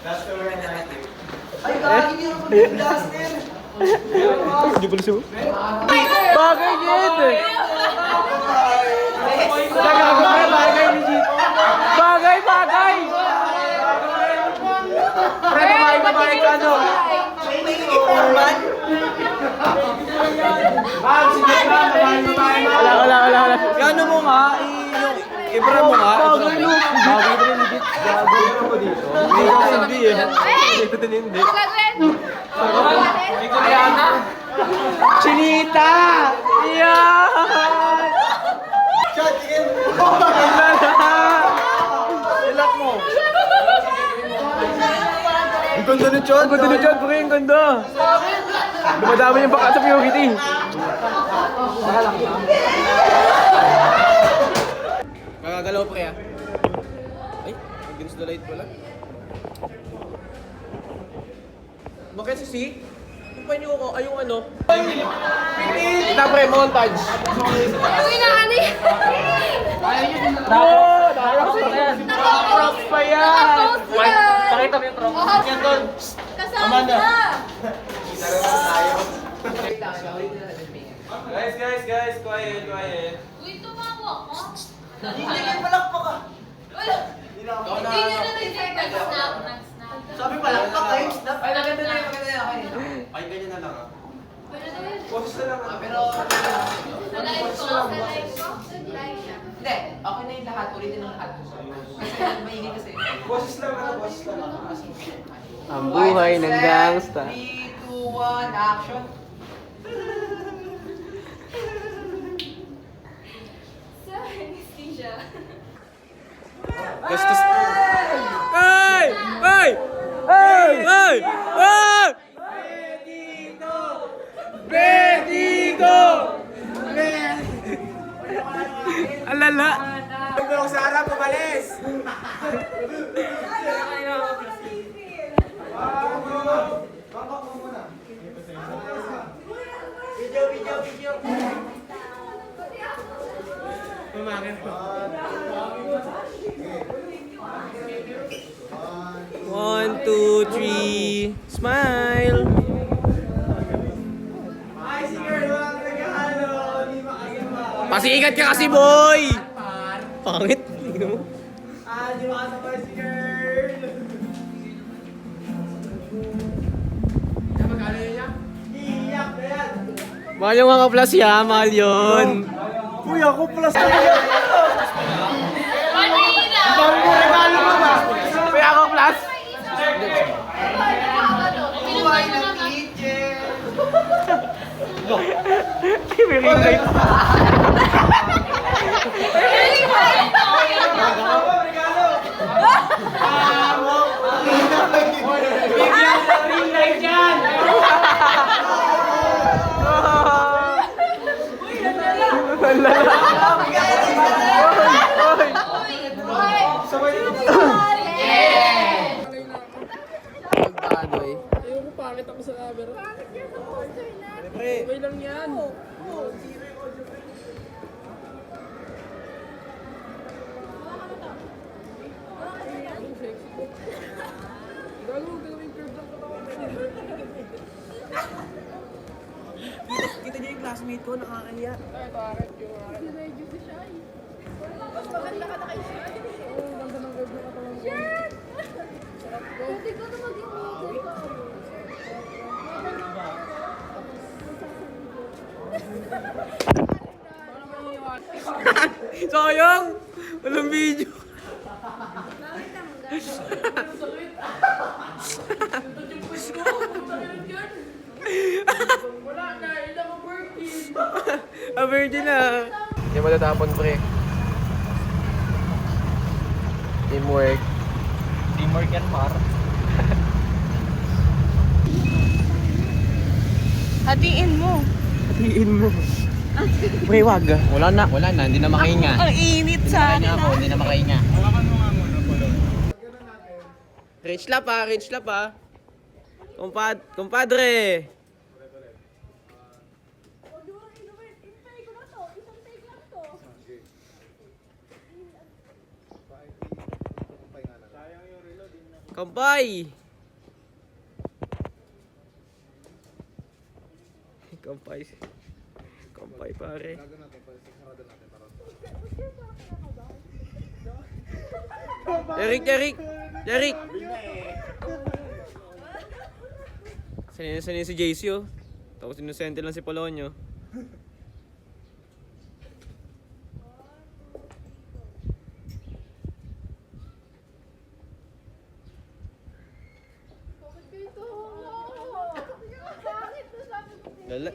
Ay, gagi din ako ng Dustin. Hindi pala siya. Bagay Jed! Bagay ni Jed. Bagay! Pre, babae ka ano? Wala. Gano mo nga, ibra mo nga. Bagay ni Jed. Bagay mo dito. Hindi eh. Hindi. Kaya na. Chinita! Yan! Shot, chicken. Ilak mo. Ang ganda ni Chot. Ang ganda ni Chad, pre, ang ganda. Dumadami yung baka sa purity. Magagalaw pre ah. Ay, against the light pala. Bakit si C? Yung panyo ko, ay yung ano? Ita pre, montage. Uy na ani. Oh! Props pa yan! Nakapost yan. Pakita mo yung props. Yan doon. Kasama Amanda. na. Guys, quiet. Uy, tumawa ka. Hindi kayo palakpak ka. Wala. Hindi niya na rin nag-snap. Sabi palakpak kayo. Ay, maganda na yun. Ay, ganyan na lang ah. Pwede na yun. Boses na lang ah. Pero, Sa live ko. Live siya. hindi. Okay na yung lahat. Ulitin ng lahat. Kasi maingay kasi. Boses lang ah, boses lang ah. Ang buhay ng gangsta. 3, 2, 1, action. Sa anesthesia. Gastos. Hey! Hey! Hey! Hey! Hey! Benito! Alala! Ang sa harap, umalis! Video. One, two, three, smile! Ay, si girl, walang regalo. Di makasama. Pasikat ka kasi, boy! Pangit. Tingnan mo. Di makasama si girl. Magkano yun niya? Iiyak na yan. Mahal yung mga plus ya, mahal yun. Kuya, ako plus na Manila. Ang regalo mo ba? Kaya ako plus. Buhay ng kitchen. May ring light. Regalo. Kita niyo yung classmate ko, nakakaya. Sayang! Walang video. A virgin na. Hindi mo tatapon, pre. Teamwork. Teamwork yan, Mar. Hatiin mo. Hatiin mo. Pre, wag. Wala na. Hindi na makahinga. Ang init sa akin. Hindi na makahinga. Rich lap ah. Compadre. Kampay! Kampay. Kampay pare. Eric! Sanay si JC oh. Tapos inosente lang si Polonio. Bakit kayo to? Bakit nasabi ko? Lala.